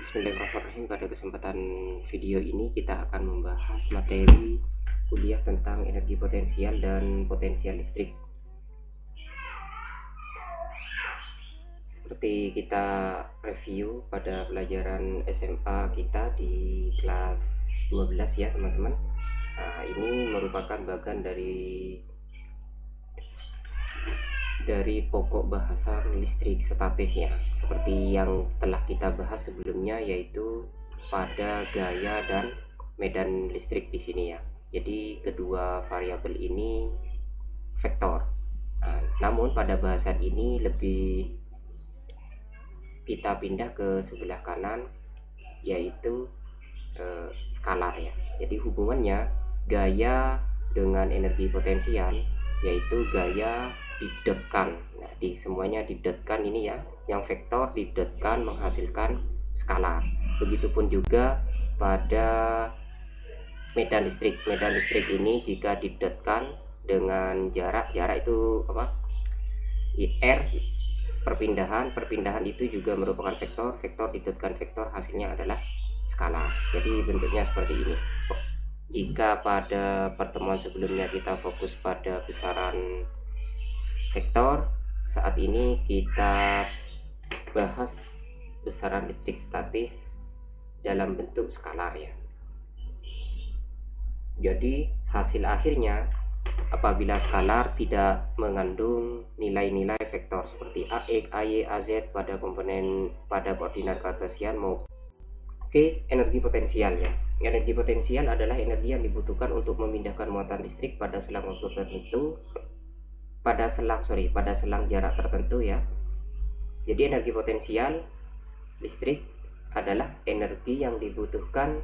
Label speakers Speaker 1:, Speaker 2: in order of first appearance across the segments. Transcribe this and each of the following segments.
Speaker 1: Bismillahirrahmanirrahim. Pada kesempatan video ini kita akan membahas materi kuliah tentang energi potensial dan potensial listrik. Seperti kita review pada pelajaran SMA kita di kelas 12 ya teman-teman. Nah, ini merupakan bagian dari pokok bahasan listrik statis ya, seperti yang telah kita bahas sebelumnya, yaitu pada gaya dan medan listrik di sini ya. Jadi kedua variabel ini vektor. Nah, namun pada bahasan ini lebih kita pindah ke sebelah kanan, yaitu skalar ya. Jadi hubungannya gaya dengan energi potensial, yaitu gaya didotkan. Nah, semuanya didotkan ini ya, yang vektor didotkan menghasilkan skalar. Begitupun juga pada medan listrik. Medan listrik ini jika didotkan dengan jarak itu apa? R perpindahan itu juga merupakan vektor didotkan vektor, hasilnya adalah skalar. Jadi bentuknya seperti ini. Jika pada pertemuan sebelumnya kita fokus pada besaran vektor, saat ini kita bahas besaran listrik statis dalam bentuk skalar ya. Jadi hasil akhirnya apabila skalar tidak mengandung nilai-nilai vektor seperti AX, AY, AZ pada koordinat kartesian maupun energi potensial ya. Energi potensial adalah energi yang dibutuhkan untuk memindahkan muatan listrik pada selang waktu tertentu, pada selang jarak tertentu ya. Jadi energi potensial listrik adalah energi yang dibutuhkan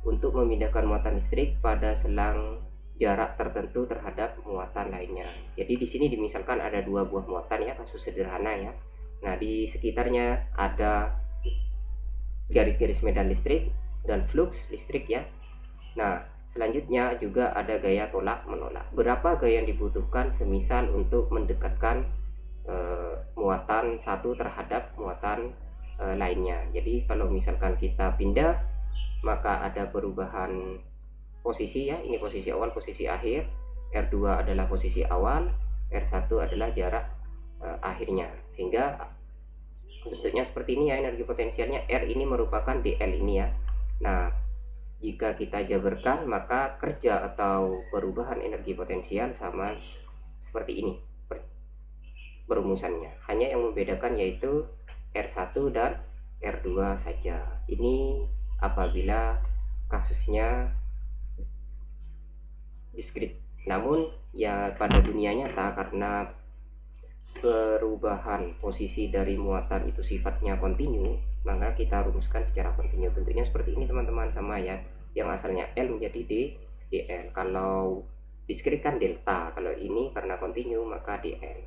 Speaker 1: untuk memindahkan muatan listrik pada selang jarak tertentu terhadap muatan lainnya. Jadi di sini dimisalkan ada dua buah muatan ya, kasus sederhana ya. Nah, di sekitarnya ada garis-garis medan listrik dan flux listrik ya. Nah, selanjutnya juga ada gaya tolak menolak. Berapa gaya yang dibutuhkan semisal untuk mendekatkan muatan satu terhadap muatan lainnya. Jadi kalau misalkan kita pindah, maka ada perubahan posisi ya. Ini posisi awal, posisi akhir. R2 adalah posisi awal, R1 adalah jarak akhirnya. Sehingga bentuknya seperti ini ya energi potensialnya. R ini merupakan DL ini ya. Nah, jika kita jabarkan, maka kerja atau perubahan energi potensial sama seperti ini perumusannya. Hanya yang membedakan yaitu R1 dan R2 saja. Ini apabila kasusnya diskrit. Namun ya pada dunia nyata, karena perubahan posisi dari muatan itu sifatnya kontinu, maka kita rumuskan secara kontinu. Bentuknya seperti ini teman-teman, sama ya. Yang asalnya L menjadi DL. Kalau diskrit kan delta, kalau ini karena kontinu maka DL.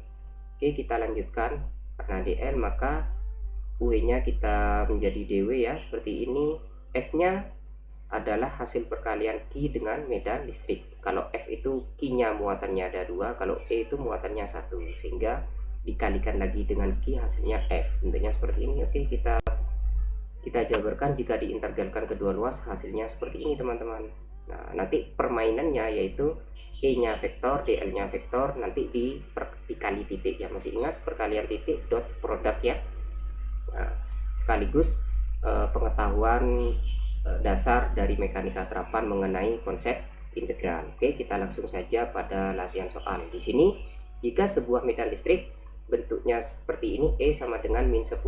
Speaker 1: Oke, kita lanjutkan. Karena DL maka UE-nya kita menjadi DW ya, seperti ini. F-nya adalah hasil perkalian Q dengan medan listrik. Kalau F itu Q-nya muatannya ada 2, kalau E itu muatannya 1, sehingga dikalikan lagi dengan Q, hasilnya F. Bentuknya seperti ini. Oke, kita jabarkan. Jika diintegralkan kedua luas, hasilnya seperti ini teman-teman. Nah, nanti permainannya yaitu E-nya vektor, DL-nya vektor, nanti dikali titik ya. Masih ingat perkalian titik dot produk ya. Nah, sekaligus pengetahuan dasar dari mekanika terapan mengenai konsep integral. Oke, kita langsung saja pada latihan soal. Di sini jika sebuah medan listrik bentuknya seperti ini, E sama dengan min 10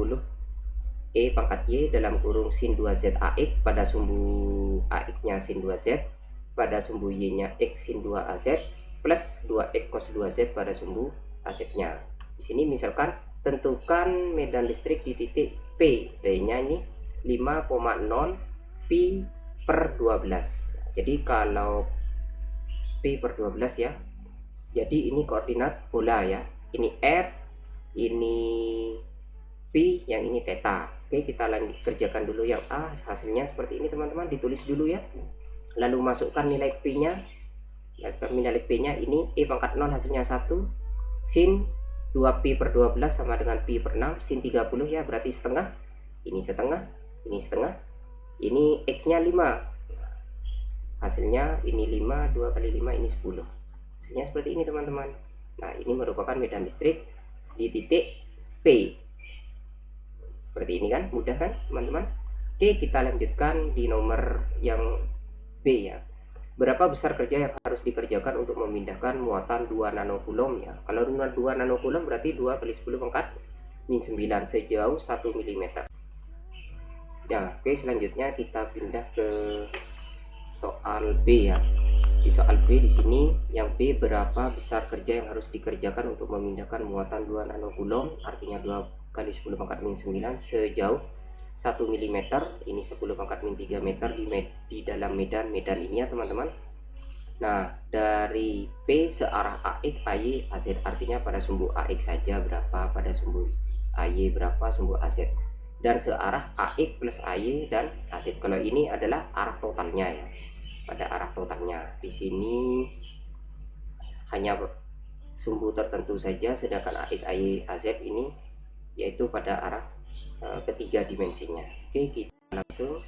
Speaker 1: E pangkat Y dalam kurung sin 2Z AX, pada sumbu AX-nya sin 2Z, pada sumbu Y-nya X sin 2AZ, plus 2X cos 2Z pada sumbu AZ-nya. Di sini misalkan tentukan medan listrik di titik P, D-nya ini 5,0 Pi per 12. Jadi kalau Pi per 12 ya, jadi ini koordinat bola ya. Ini R, ini Pi, yang ini theta. Oke, kita lanjut kerjakan dulu yang A. Hasilnya seperti ini teman-teman, ditulis dulu ya. Lalu masukkan nilai P-nya. Nilai P-nya ini E pangkat 0 hasilnya 1. Sin 2Pi per 12 sama dengan Pi per 6. Sin 30 ya, berarti setengah. Ini setengah. ini setengah, ini X-nya 5, hasilnya ini 5, 2 kali 5 ini 10, hasilnya seperti ini teman-teman. Nah, ini merupakan medan listrik di titik P. Seperti ini kan, mudah kan teman-teman. Oke, kita lanjutkan di nomor yang B ya. Berapa besar kerja yang harus dikerjakan untuk memindahkan muatan 2 nanocoulomb ya. Kalau 2 nanocoulomb berarti 2 kali 10 pangkat min 9 sejauh 1 mm. Nah, oke, selanjutnya kita pindah ke soal B ya. Di soal B di sini yang B, berapa besar kerja yang harus dikerjakan untuk memindahkan muatan 2 nanocoulomb, artinya 2 kali 10 pangkat min 9 sejauh 1 mm, ini 10 pangkat min 3 meter di dalam medan ini ya teman-teman. Nah, dari P searah AX, AY, AZ, artinya pada sumbu AX saja berapa, pada sumbu AY berapa, sumbu AZ, dan searah AX plus AY dan AZ. Kalau ini adalah arah totalnya ya, pada arah totalnya. Di sini hanya sumbu tertentu saja, sedangkan AX, AY, AZ ini yaitu pada arah ketiga dimensinya. Oke, kita langsung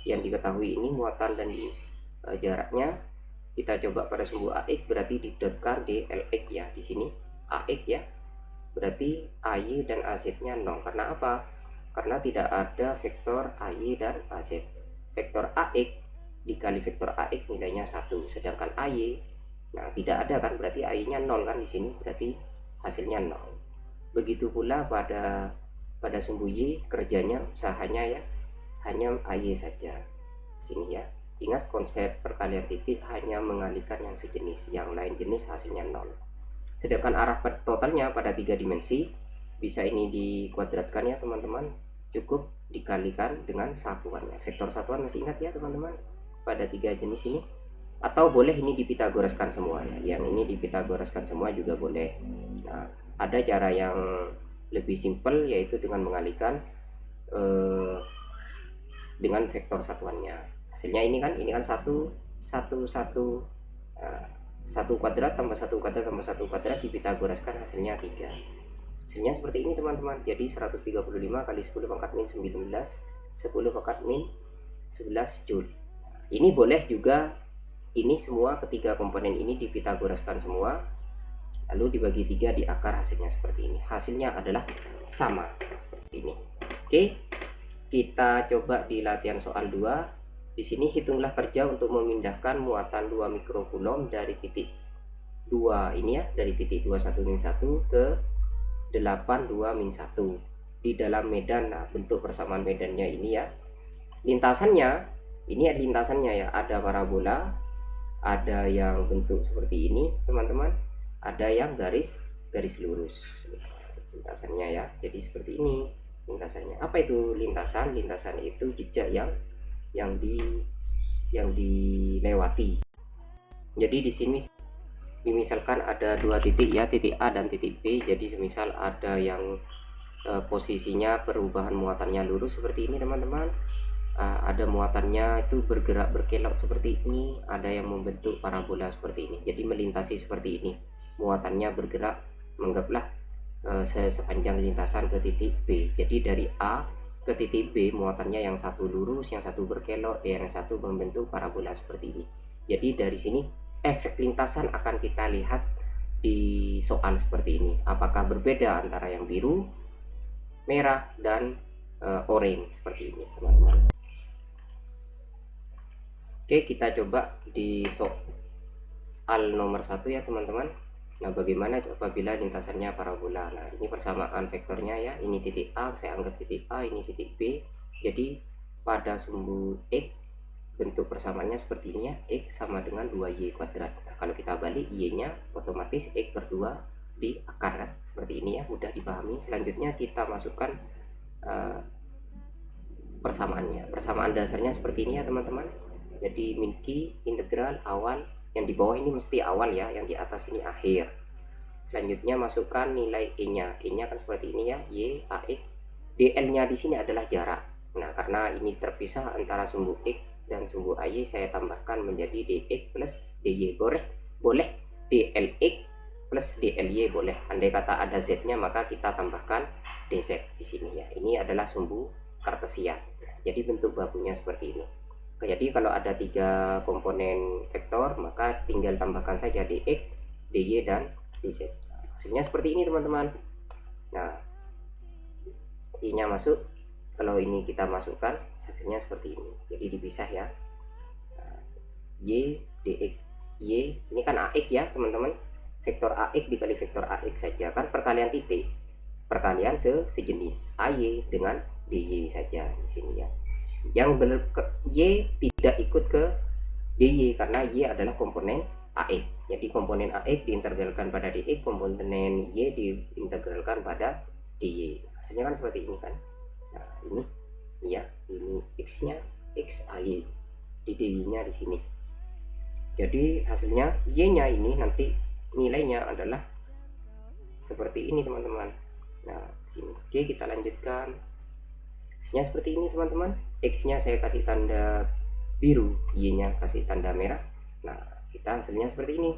Speaker 1: yang diketahui ini muatan dan jaraknya. Kita coba pada sumbu AX, berarti didotkan DLX ya di sini AX ya, berarti AY dan AZ-nya 0. Karena apa? Karena tidak ada vektor AY dan AZ. Vektor AX dikali vektor AX nilainya 1, sedangkan AY nah tidak ada kan, berarti AY-nya 0 kan di sini, berarti hasilnya 0. Begitu pula pada sumbu Y, kerjanya usahanya ya hanya AY saja sini ya. Ingat konsep perkalian titik, hanya mengalihkan yang sejenis, yang lain jenis hasilnya 0. Sedangkan arah totalnya pada 3 dimensi, bisa ini dikuadratkan ya teman-teman, cukup dikalikan dengan satuannya. Vektor satuan masih ingat ya teman-teman pada 3 jenis ini, atau boleh ini dipitagoraskan semua ya, yang ini dipitagoraskan semua juga boleh. Nah, ada cara yang lebih simpel, yaitu dengan mengalihkan dengan vektor satuannya. Hasilnya ini kan 1 kuadrat tambah 1 kuadrat tambah 1 kuadrat dipitagoraskan, hasilnya 3. Hasilnya seperti ini teman-teman. Jadi 135 kali 10 pangkat min 19 10 pangkat min 11 Joule. Ini boleh juga ini semua ketiga komponen ini dipitagoraskan semua, lalu dibagi 3 di akar, hasilnya seperti ini. Hasilnya adalah sama seperti ini. Oke, kita coba di latihan soal 2. Di sini hitunglah kerja untuk memindahkan muatan 2 mikrocoulomb dari titik 2 ini ya, dari titik 21-1 ke 82-1 di dalam medan. Nah, bentuk persamaan medannya ini ya. Lintasannya, ini lintasannya ya, ada parabola, ada yang bentuk seperti ini teman-teman, ada yang garis lurus lintasannya ya. Jadi seperti ini lintasannya. Apa itu lintasan? Lintasan itu jejak yang dilewati. Jadi di sini misalkan ada 2 titik ya, titik A dan titik B. Jadi semisal ada yang posisinya perubahan muatannya lurus seperti ini teman-teman, ada muatannya itu bergerak berkelok seperti ini, ada yang membentuk parabola seperti ini, jadi melintasi seperti ini, muatannya bergerak, menganggaplah sepanjang lintasan ke titik B. Jadi dari A ke titik B muatannya yang satu lurus, yang satu berkelok, yang satu membentuk parabola seperti ini. Jadi dari sini efek lintasan akan kita lihat di soal seperti ini. Apakah berbeda antara yang biru, merah, dan oranye seperti ini teman-teman. Oke, kita coba di soal nomor 1 ya teman-teman. Nah, bagaimana apabila lintasannya parabola? Nah, ini persamaan vektornya ya. Ini titik A, saya anggap titik A, ini titik B. Jadi pada sumbu X bentuk persamaannya seperti ini ya. X sama dengan 2Y kuadrat. Nah, kalau kita balik Y-nya otomatis X per 2 di akar kan. Seperti ini ya, mudah dipahami. Selanjutnya kita masukkan persamaannya. Persamaan dasarnya seperti ini ya teman-teman. Jadi min Q integral awal, yang di bawah ini mesti awal ya, yang di atas ini akhir. Selanjutnya masukkan nilai E-nya. E-nya kan seperti ini ya, Y, AX. DL-nya di sini adalah jarak. Nah, karena ini terpisah antara sumbu X dan sumbu AY, saya tambahkan menjadi DX plus DY. Boleh DLX plus DLY boleh. Andai kata ada Z-nya, maka kita tambahkan DZ di sini ya. Ini adalah sumbu kartesian. Jadi bentuk bakunya seperti ini. Jadi kalau ada 3 komponen vektor, maka tinggal tambahkan saja dx, dy, dan dz. Hasilnya seperti ini teman-teman. Nah, i-nya masuk, kalau ini kita masukkan, hasilnya seperti ini. Jadi dipisah ya. Nah, y dx, y ini kan ax ya teman-teman. Vektor ax dikali vektor ax saja, kan perkalian titik, perkalian sejenis ay dengan dy saja di sini ya. Yang benar y tidak ikut ke dy karena y adalah komponen ax. Jadi komponen ax diintegralkan pada dx, komponen y diintegralkan pada dy. Hasilnya kan seperti ini kan. Nah, ini ya, ini x-nya x ay, di dy-nya di sini. Jadi hasilnya y-nya ini nanti nilainya adalah seperti ini teman-teman. Nah, sini. Oke, kita lanjutkan. Hasilnya seperti ini teman-teman. X-nya saya kasih tanda biru, Y-nya kasih tanda merah. Nah, kita hasilnya seperti ini.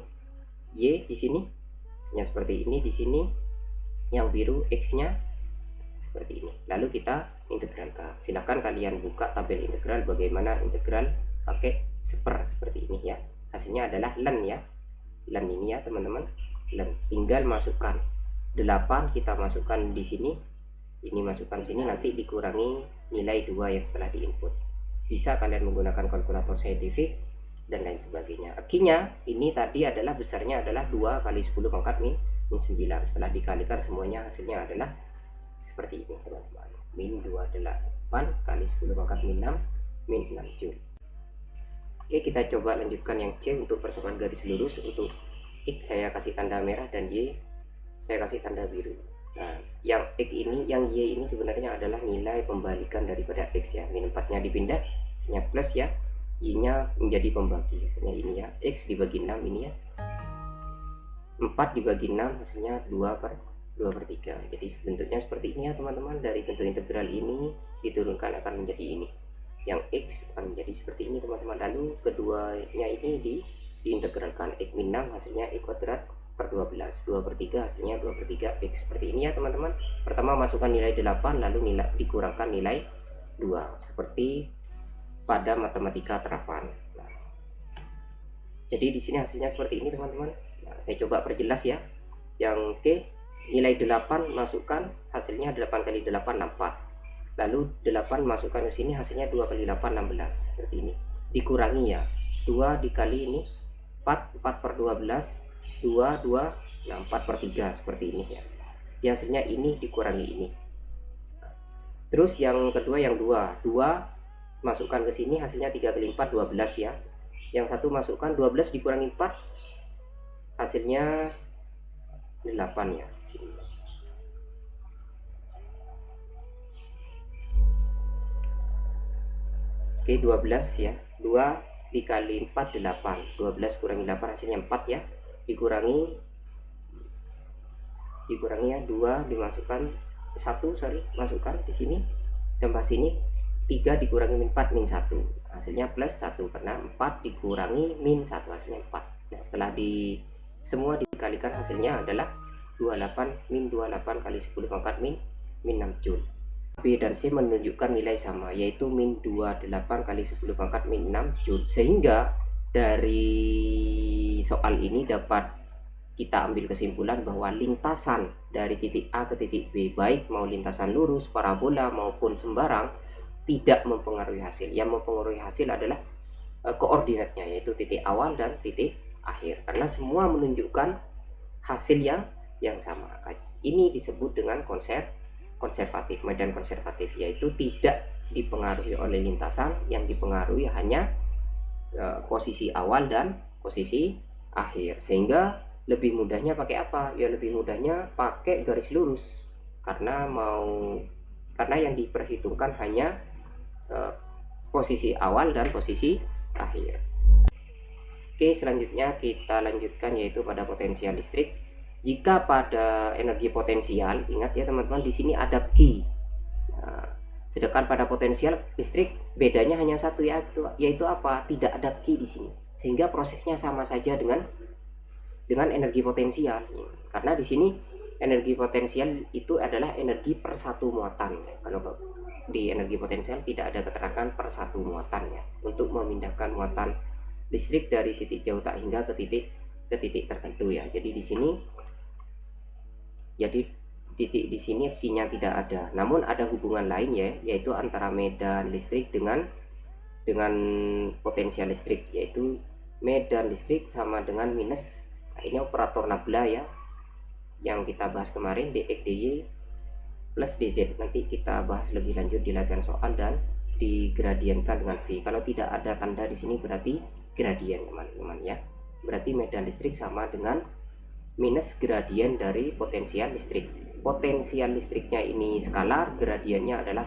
Speaker 1: Y di sini, hasilnya seperti ini di sini. Yang biru X-nya seperti ini. Lalu kita integralkan. Silahkan kalian buka tabel integral bagaimana integral pakai seperti ini ya. Hasilnya adalah ln ya. Ln ini ya teman-teman. Ln. Tinggal masukkan 8, kita masukkan di sini. Ini masukkan sini, nanti dikurangi nilai 2 yang setelah diinput. Bisa kalian menggunakan kalkulator saintifik dan lain sebagainya. Akhirnya ini tadi adalah besarnya adalah 2 kali 10 pangkat min 9. Setelah dikalikan semuanya hasilnya adalah seperti ini teman-teman. Min 28 kali 10 pangkat min 6 min 6 Joule. Oke, kita coba lanjutkan yang C untuk persamaan garis lurus. Untuk X saya kasih tanda merah dan Y saya kasih tanda biru. Nah, yang X ini, yang Y ini sebenarnya adalah nilai pembalikan daripada X ya. Min 4-nya dipindah, hasilnya plus ya. Y-nya menjadi pembagi, hasilnya ini ya. X dibagi 6 ini ya. 4 dibagi 6 hasilnya 2/3. Jadi bentuknya seperti ini ya teman-teman. Dari bentuk integral ini diturunkan akan menjadi ini. Yang X akan menjadi seperti ini teman-teman. Lalu keduanya ini diintegralkan. X min 6 hasilnya X kuadrat per 12, 2/3 hasilnya 2/3 X. Seperti ini ya teman-teman. Pertama masukkan nilai 8, lalu dikurangkan nilai 2 seperti pada matematika terapan. Nah, jadi di sini hasilnya seperti ini teman-teman. Nah, saya coba perjelas ya. Yang K nilai 8 masukkan, hasilnya 8 kali 8 4. Lalu 8 masukkan ke sini, hasilnya 2 kali 8 16. Seperti ini. Dikurangi ya. 2 dikali ini 4/12, 2 nah 4/3 seperti ini ya. Di hasilnya ini dikurangi ini. Terus yang kedua yang 2 masukkan ke sini, hasilnya 3 kali 4 12 ya. Yang satu masukkan 12 dikurangi 4, hasilnya 8 ya. Oke, 12 ya. 2 dikali 4 8. 12 kurangi 8 hasilnya 4 ya. Dikurangi ya 2 dimasukkan 1 masukkan di sini, tambah sini 3 dikurangi min 4 min 1 hasilnya plus 1 karena 4 dikurangi min 1 hasilnya 4. Nah, setelah semua dikalikan hasilnya adalah 28 min 28 kali 10 pangkat min 6 Joule. B dan C menunjukkan nilai sama, yaitu min 28 kali 10 pangkat min 6 Joule. Sehingga dari soal ini dapat kita ambil kesimpulan bahwa lintasan dari titik A ke titik B, baik mau lintasan lurus, parabola maupun sembarang, tidak mempengaruhi hasil. Yang mempengaruhi hasil adalah koordinatnya, yaitu titik awal dan titik akhir, karena semua menunjukkan hasil yang sama. Ini disebut dengan konservatif, medan konservatif, yaitu tidak dipengaruhi oleh lintasan, yang dipengaruhi hanya posisi awal dan posisi akhir. Sehingga lebih mudahnya pakai apa? Ya lebih mudahnya pakai garis lurus, karena yang diperhitungkan hanya posisi awal dan posisi akhir. Oke, selanjutnya kita lanjutkan yaitu pada potensial listrik. Jika pada energi potensial, ingat ya teman-teman, di sini ada Q. Nah, sedangkan pada potensial listrik bedanya hanya satu, yaitu apa? Tidak ada Q di sini. Sehingga prosesnya sama saja dengan energi potensial. Karena di sini energi potensial itu adalah energi per satu muatan ya. Kalau di energi potensial tidak ada keterangan per satu muatan ya, untuk memindahkan muatan listrik dari titik jauh tak hingga ke titik tertentu ya. Jadi di sini titik di sini T-nya tidak ada, namun ada hubungan lain ya, yaitu antara medan listrik dengan potensial listrik, yaitu medan listrik sama dengan minus, nah, ini operator nabla ya, yang kita bahas kemarin, dx dy plus dz. Nanti kita bahas lebih lanjut di latihan soal dan digradienkan dengan v. Kalau tidak ada tanda di sini berarti gradien teman-teman ya, berarti medan listrik sama dengan minus gradien dari potensial listrik. Potensial listriknya ini skalar, gradiennya adalah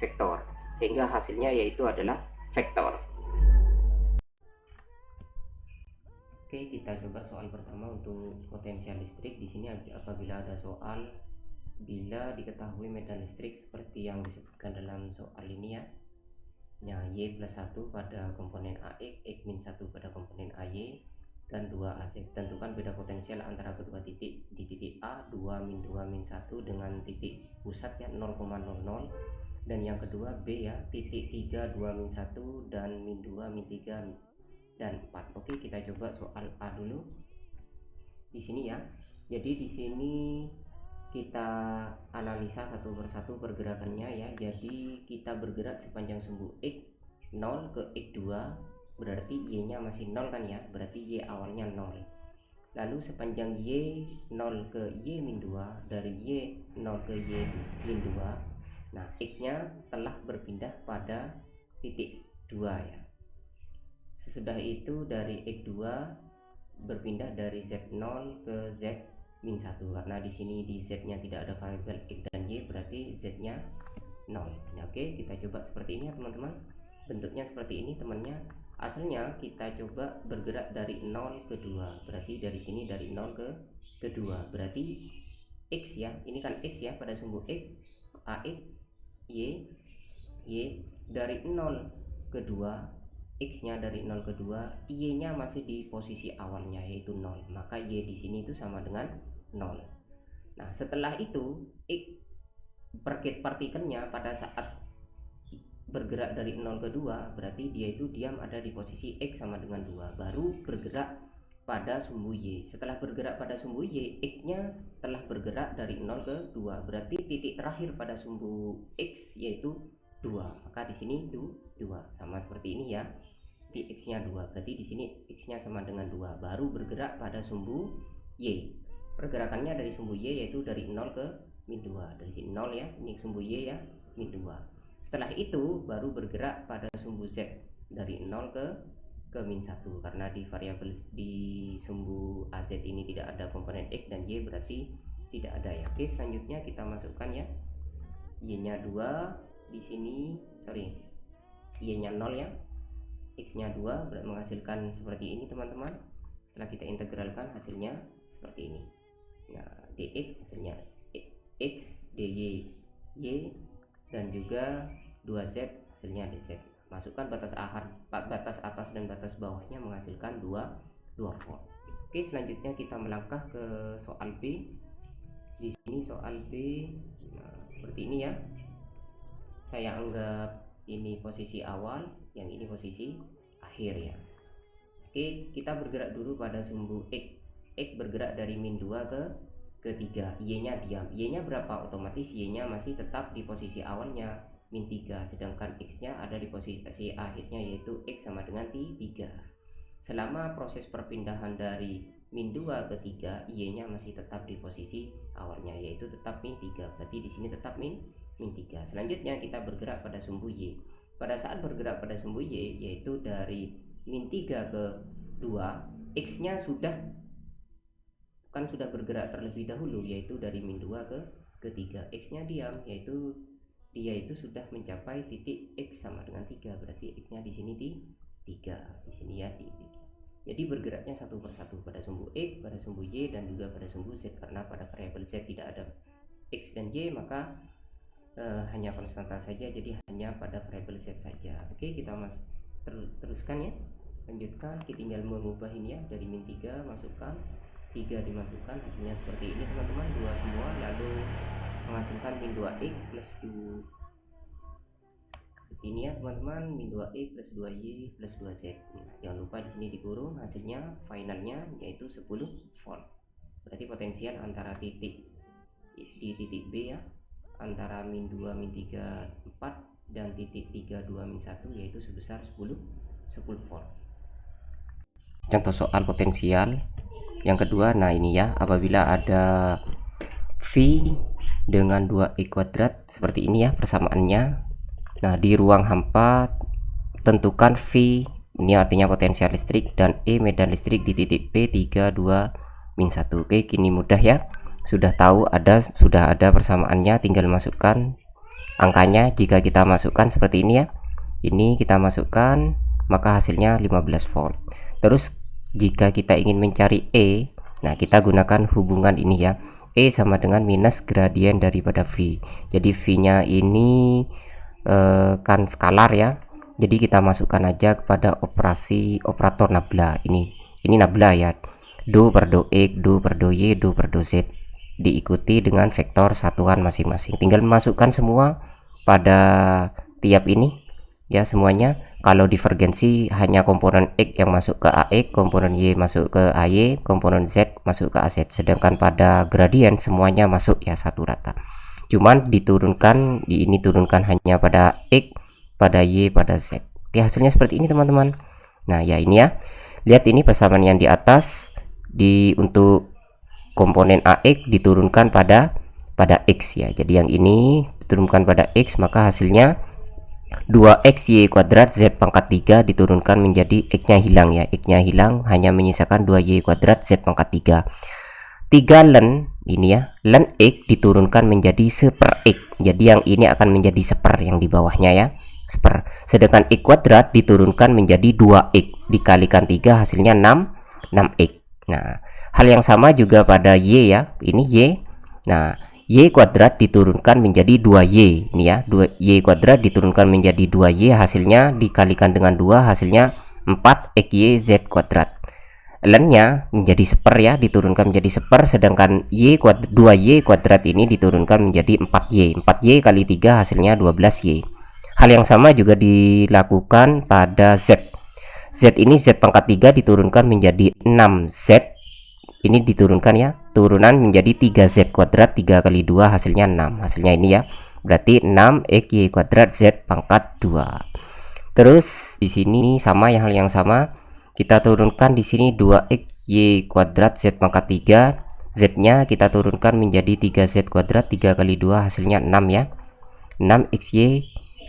Speaker 1: vektor, sehingga hasilnya yaitu adalah vektor. Oke, kita coba soal pertama untuk potensial listrik. Di sini apabila ada soal bila diketahui medan listrik seperti yang disebutkan dalam soal ini ya, Y plus 1 pada komponen AX, X min 1 pada komponen AY, dan 2AZ. Tentukan beda potensial antara kedua titik. Di titik A 2 min 2 min 1 dengan titik pusat ya 0,00, dan yang kedua B ya, titik 3 2 min 1 dan min 2 min 3 dan 4. Oke, kita coba soal A dulu. Di sini ya. Jadi di sini kita analisa satu persatu pergerakannya ya. Jadi kita bergerak sepanjang sumbu X 0 ke X2, berarti Y-nya masih 0 kan ya, berarti Y awalnya 0. Lalu sepanjang Y 0 ke Y min 2, dari Y 0 ke Y min 2, nah X-nya telah berpindah pada titik 2 ya. Sesudah itu dari X2 berpindah dari Z0 ke Z min 1, karena di sini di Z-nya tidak ada variabel X dan Y, berarti Z-nya 0. Nah, oke, kita coba seperti ini ya teman-teman. Bentuknya seperti ini temannya. Asalnya kita coba bergerak dari 0 ke 2, berarti dari sini dari 0 ke 2, berarti X ya, ini kan X ya, pada sumbu X AX Y dari 0 ke 2, X-nya dari 0 ke 2, Y-nya masih di posisi awalnya yaitu 0, maka Y di sini itu sama dengan 0. Nah, setelah itu X partikelnya pada saat bergerak dari 0 ke 2, berarti dia itu diam ada di posisi X sama dengan 2, baru bergerak pada sumbu Y. Setelah bergerak pada sumbu Y, X-nya telah bergerak dari 0 ke 2, berarti titik terakhir pada sumbu X yaitu 2, maka di sini 2 sama seperti ini ya. Di X-nya 2, berarti di sini X-nya sama dengan 2, baru bergerak pada sumbu Y. Pergerakannya dari sumbu Y yaitu dari 0 ke min 2, dari sini 0 ya, ini sumbu Y ya, min 2. Setelah itu baru bergerak pada sumbu Z dari 0 ke min 1, karena di variabel di sumbu AZ ini tidak ada komponen X dan Y, berarti tidak ada ya. Oke, selanjutnya kita masukkan ya, Y-nya 2 di sini, Y-nya 0 ya, X-nya 2 menghasilkan seperti ini teman-teman. Setelah kita integralkan hasilnya seperti ini. Nah, dx hasilnya X, dy Y, dan juga 2z hasilnya dz. Masukkan batas atas dan batas bawahnya menghasilkan 2 volt. Oke, selanjutnya kita melangkah ke soal B. Di sini soal B, nah, seperti ini ya. Saya anggap ini posisi awal, yang ini posisi akhir ya. Oke, kita bergerak dulu pada sumbu X. X bergerak dari min 2 ke 3, Y-nya diam. Y-nya berapa? Otomatis Y-nya masih tetap di posisi awalnya min 3, sedangkan X-nya ada di posisi akhirnya yaitu X sama dengan 3. Selama proses perpindahan dari min 2 ke 3, Y-nya masih tetap di posisi awalnya yaitu tetap min 3, berarti di sini tetap min 3. Selanjutnya kita bergerak pada sumbu Y. Pada saat bergerak pada sumbu Y yaitu dari min 3 ke 2, X-nya sudah bergerak terlebih dahulu yaitu dari min 2 ke 3. X-nya diam, yaitu dia itu sudah mencapai titik X sama dengan 3, berarti X-nya di sini di 3 di sini ya, di 3. Jadi bergeraknya satu persatu pada sumbu X, pada sumbu Y, dan juga pada sumbu Z, karena pada variabel Z tidak ada X dan Y, maka hanya konstanta saja, jadi hanya pada variabel Z saja. Oke, kita teruskan ya, lanjutkan. Kita tinggal mengubah ini ya, dari min 3 masukkan 3 dimasukkan, hasilnya seperti ini teman-teman, 2 semua, lalu menghasilkan min 2x plus 2 ini ya teman-teman, min 2x plus 2y plus 2z. Nah, jangan lupa di sini dikurung, hasilnya finalnya yaitu 10 volt. Berarti potensial antara titik di titik B ya, antara min 2 min 3 4 dan titik 3 2 min 1 yaitu sebesar 10 volt. Contoh soal potensial yang kedua, nah ini ya, apabila ada V dengan 2E kuadrat seperti ini ya persamaannya. Nah, di ruang hampa tentukan V, ini artinya potensial listrik, dan E medan listrik di titik P 3 2 min 1. Oke, kini mudah ya, sudah tahu sudah ada persamaannya, tinggal masukkan angkanya. Jika kita masukkan seperti ini ya, ini kita masukkan maka hasilnya 15 volt. Terus jika kita ingin mencari E, nah kita gunakan hubungan ini ya, E sama dengan minus gradien daripada V. Jadi V nya ini kan skalar ya, jadi kita masukkan aja kepada operator nabla. Ini nabla ya, do per do x, do per do y, do per do z, diikuti dengan vektor satuan masing-masing. Tinggal masukkan semua pada tiap ini ya semuanya. Kalau divergensi hanya komponen x yang masuk ke ax, komponen y masuk ke ay, komponen z masuk ke az. Sedangkan pada gradien semuanya masuk ya satu rata. Cuman diturunkan, ini turunkan hanya pada x, pada y, pada z. Oke, hasilnya seperti ini teman-teman. Nah ya ini ya, lihat ini persamaan yang di atas, untuk komponen ax diturunkan pada x ya. Jadi yang ini diturunkan pada x, maka hasilnya 2xy kuadrat z pangkat 3 diturunkan menjadi x nya hilang ya, x nya hilang, hanya menyisakan 2y kuadrat z pangkat 3. 3 len ini ya, len x diturunkan menjadi seper x. Jadi yang ini akan menjadi seper, yang di bawahnya ya, seper. Sedangkan x kuadrat diturunkan menjadi 2x dikalikan 3, hasilnya 6x. Nah, hal yang sama juga pada y ya, ini y. Nah, y kuadrat diturunkan menjadi 2y ini ya, 2y kuadrat diturunkan menjadi 2y, hasilnya dikalikan dengan 2, hasilnya 4xy z kuadrat. Lennya menjadi seper ya, diturunkan menjadi seper, sedangkan 2y kuadrat ini diturunkan menjadi 4y. 4y kali 3 hasilnya 12y. Hal yang sama juga dilakukan pada z. Z ini z pangkat 3 diturunkan menjadi 6z. Ini diturunkan ya, turunan menjadi 3z kuadrat, 3 kali 2 hasilnya 6. Hasilnya ini ya, berarti 6xy kuadrat z pangkat 2. Terus di sini sama ya, hal yang sama. Kita turunkan di sini 2xy kuadrat z pangkat 3, z-nya kita turunkan menjadi 3z kuadrat, 3 kali 2 hasilnya 6 ya. 6xy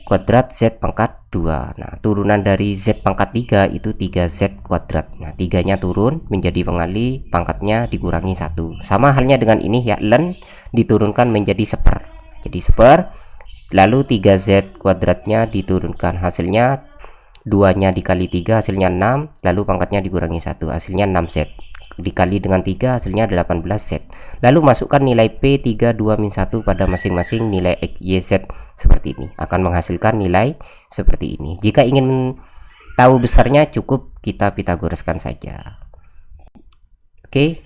Speaker 1: kuadrat z pangkat 2. Nah, turunan dari z pangkat 3 itu 3z kuadrat. Nah, 3-nya turun menjadi pengali, pangkatnya dikurangi 1. Sama halnya dengan ini ya, len diturunkan menjadi seper. Jadi seper, lalu 3z kuadratnya diturunkan, hasilnya 2-nya dikali 3 hasilnya 6, lalu pangkatnya dikurangi 1, hasilnya 6z, dikali dengan 3 hasilnya 18z. Lalu masukkan nilai P 3 2 min 1 pada masing-masing nilai x, y, z seperti ini, akan menghasilkan nilai seperti ini. Jika ingin tahu besarnya cukup kita Pitagoraskan saja. Oke,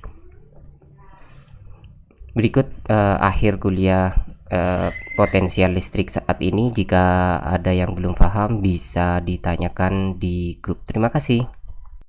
Speaker 1: berikut akhir kuliah potensial listrik saat ini. Jika ada yang belum paham bisa ditanyakan di grup. Terima kasih.